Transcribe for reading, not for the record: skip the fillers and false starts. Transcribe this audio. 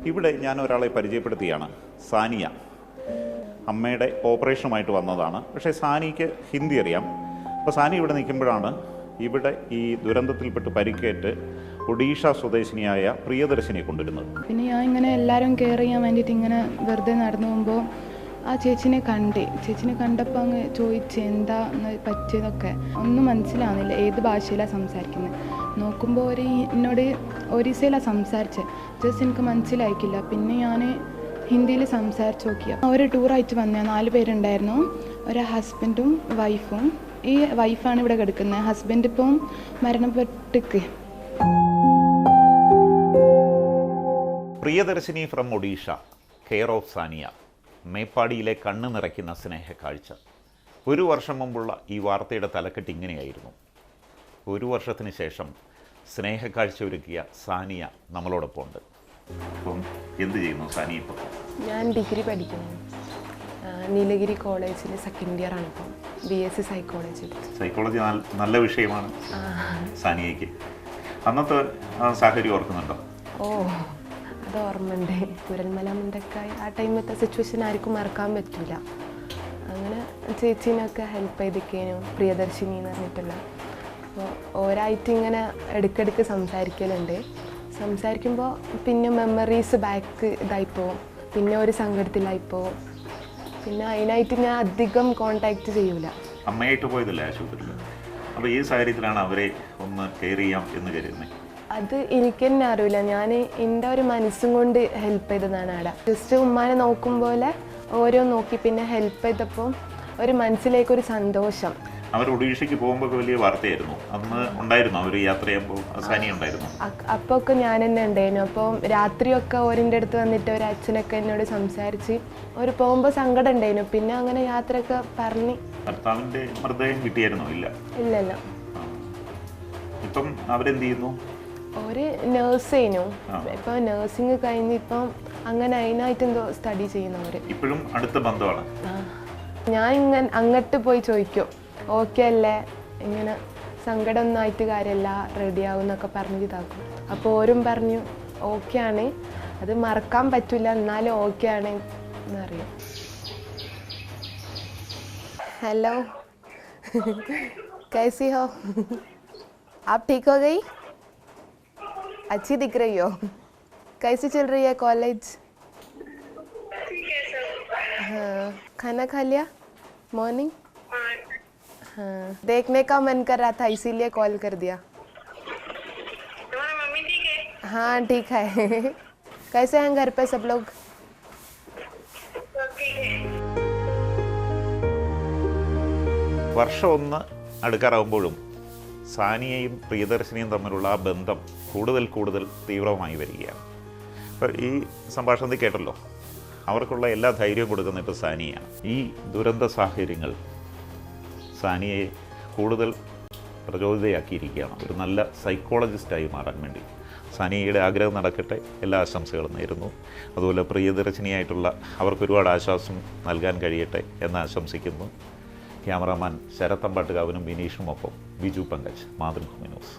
ഇവിടെ ഞാൻ ഒരാളെ പരിചയപ്പെടുത്തിയാണ്, സാനിയ. അമ്മയുടെ ഓപ്പറേഷനുമായിട്ട് വന്നതാണ്. പക്ഷേ സാനിക്ക് ഹിന്ദി അറിയാം. അപ്പോൾ സാനി ഇവിടെ നിൽക്കുമ്പോഴാണ് ഇവിടെ ഈ ദുരന്തത്തിൽപ്പെട്ട് പരിക്കേറ്റ് ഒഡീഷ സ്വദേശിനിയായ പ്രിയദർശിനിയെ കൊണ്ടുവരുന്നത്. പിന്നെ ഞാൻ ഇങ്ങനെ എല്ലാവരും കെയർ ചെയ്യാൻ വേണ്ടിയിട്ട് ഇങ്ങനെ വെറുതെ നടന്നു പോകുമ്പോൾ ആ ചേച്ചിനെ കണ്ടപ്പോൾ അങ്ങ് ചോദിച്ച് എന്താ പറ്റിയതൊക്കെ ഒന്നും മനസ്സിലാവുന്നില്ല, ഏത് ഭാഷയിലാണ് സംസാരിക്കുന്നത്. നോക്കുമ്പോൾ എന്നോട് ഒറീസയിലാണ് സംസാരിച്ചത്. ജസ്റ്റ് എനിക്ക് മനസ്സിലായിക്കില്ല. പിന്നെ ഞാൻ ഹിന്ദിയിൽ സംസാരിച്ച് നോക്കിയ ഒരു ടൂറായിട്ട് വന്ന 4 പേരുണ്ടായിരുന്നു. ഒരു ഹസ്ബൻഡും വൈഫും. ഈ വൈഫാണ് ഇവിടെ കിടക്കുന്നത്. ഹസ്ബൻഡ് ഇപ്പം മരണപ്പെട്ടിക്ക്. Priyadarshini from Odisha, care of Sania. മേപ്പാടിയിലെ കണ്ണ് നിറയ്ക്കുന്ന സ്നേഹക്കാഴ്ച. 1 വർഷം മുമ്പുള്ള ഈ വാർത്തയുടെ തലക്കെട്ട് ഇങ്ങനെയായിരുന്നു. 1 വർഷത്തിന് ശേഷം സ്നേഹക്കാഴ്ച ഒരുക്കിയ സാനിയ നമ്മളോടൊപ്പം ഉണ്ട്. അപ്പം എന്ത് ചെയ്യുന്നു സാനിയ ഇപ്പോൾ? ഞാൻ ഡിഗ്രി പഠിക്കുന്നു. നീലഗിരി കോളേജിൽ സെക്കൻഡ് ഇയർ ആണ് ഇപ്പം. BSc psychology. സൈക്കോളജി നല്ല വിഷയമാണ് സാനിയയ്ക്ക്. അന്നത്തെ സാഹചര്യം ഓർക്കുന്നുണ്ടോ? ഓ, അത് ഓർമ്മയുണ്ട്. കുരൽമല മുണ്ടക്കായി ആ ടൈമത്തെ സിറ്റുവേഷൻ ആർക്കും മറക്കാൻ പറ്റില്ല. അങ്ങനെ ചേച്ചീനൊക്കെ ഹെൽപ്പ് ചെയ്തിരിക്കാനും പ്രിയദർശിനി എന്ന് പറഞ്ഞിട്ടുള്ള. അപ്പോൾ ഓരായിട്ട് ഇങ്ങനെ ഇടയ്ക്കിടയ്ക്ക് സംസാരിക്കുമ്പോൾ പിന്നെ മെമ്മറീസ് ബാക്ക് ഇതായിപ്പോവും. പിന്നെ ഒരു സങ്കടത്തിലായിപ്പോവും. പിന്നെ അതിനായിട്ട് ഞാൻ അധികം കോണ്ടാക്ട് ചെയ്യൂല. അമ്മയായിട്ട് പോയതല്ലേ ആശുപത്രിയിൽ? അപ്പോൾ ഈ സാഹചര്യത്തിലാണ് അവരെ ഒന്ന് കെയർ ചെയ്യാം എന്ന് കരുതുന്നത്. അത് എനിക്ക് തന്നെ അറിയില്ല. ഞാൻ എൻ്റെ ഒരു മനസ്സും കൊണ്ട് ഹെൽപ്പ് ചെയ്തതാണ് അവിടെ. ജസ്റ്റ് ഉമ്മാനെ നോക്കും പോലെ ഓരോ നോക്കി പിന്നെ ഹെൽപ്പ് ചെയ്തപ്പോൾ ഒരു മനസ്സിലേക്കൊരു സന്തോഷം. അവർ ഒഡീഷയ്ക്ക് പോകുമ്പോൾ വലിയ വാർത്തയായിരുന്നു. അന്ന് ഉണ്ടായിരുന്നു അവർ യാത്ര ചെയ്യുമ്പോൾ സാനിയ ഉണ്ടായിരുന്നു. അപ്പോൾ ഒക്കെ ഞാൻ തന്നെ ഉണ്ടായിരുന്നു. അപ്പം രാത്രിയൊക്കെ ഓരിൻ്റെ അടുത്ത് വന്നിട്ട് ഒരു അച്ഛനൊക്കെ എന്നോട് സംസാരിച്ച് ഒരു പോകുമ്പോൾ സങ്കടം ഉണ്ടായിരുന്നു. പിന്നെ അങ്ങനെ യാത്രയൊക്കെ പറഞ്ഞ്. ഭർത്താവിൻ്റെ മൃതദേഹം കിട്ടിയായിരുന്നോ? ഇല്ലല്ല. ഇപ്പം അവരെന്ത് ചെയ്യുന്നു? ഒരു നേഴ്സ് ചെയ്യുന്നു. ഇപ്പം നേഴ്സിംഗ് കഴിഞ്ഞ് ഇപ്പം അങ്ങനെ അതിനായിട്ട് എന്തോ സ്റ്റഡി ചെയ്യുന്നവർ. ഇപ്പോഴും അടുത്ത ബന്ധമാണ്. ഞാൻ ഇങ്ങനെ അങ്ങോട്ട് പോയി ചോദിക്കും, ഓക്കെ അല്ലേ, ഇങ്ങനെ സങ്കടമൊന്നും ആയിട്ട് കാര്യമല്ല, റെഡിയാവും എന്നൊക്കെ പറഞ്ഞ് ഇതാക്കും. അപ്പോൾ ഓരും പറഞ്ഞു ഓക്കെ ആണ്, അത് മറക്കാൻ പറ്റില്ല, എന്നാലും ഓക്കെ ആണ് എന്നറിയാം. हेलो कैसी हो आप? ठीक हो गई? अच्छी दिख रही हो. कैसी चल रही है कॉलेज? हाँ. खाना खा लिया मॉर्निंग? हाँ. देखने का मन कर रहा था इसीलिए कॉल कर दिया. तुम्हारी मम्मी ठीक है? हाँ ठीक है. कैसे हैं घर पे सब लोग? सब ठीक है. വർഷം 1 അടുക്കാറാകുമ്പോഴും സാനിയയും പ്രിയദർശിനിയും തമ്മിലുള്ള ആ ബന്ധം കൂടുതൽ തീവ്രമായി വരികയാണ്. അപ്പോൾ ഈ സംഭാഷണത്തിൽ കേട്ടല്ലോ, അവർക്കുള്ള എല്ലാ ധൈര്യവും കൊടുക്കുന്ന ഇപ്പോൾ സാനിയാണ്. ഈ ദുരന്ത സാഹചര്യങ്ങൾ സാനിയയെ കൂടുതൽ പ്രചോദിതയാക്കിയിരിക്കുകയാണ് ഒരു നല്ല സൈക്കോളജിസ്റ്റായി മാറാൻ വേണ്ടി. സാനിയയുടെ ആഗ്രഹം നടക്കട്ടെ, എല്ലാ ആശംസകളും നേരുന്നു. അതുപോലെ പ്രിയദർശിനിയായിട്ടുള്ള അവർക്ക് ഒരുപാട് ആശ്വാസം നൽകാൻ കഴിയട്ടെ എന്ന് ആശംസിക്കുന്നു. ക്യാമറാമാൻ ശരത് അമ്പാട്ടുകാവിനും വിനീഷുമൊപ്പം ബിജു പങ്കജ്, മാതൃഭൂമി ന്യൂസ്.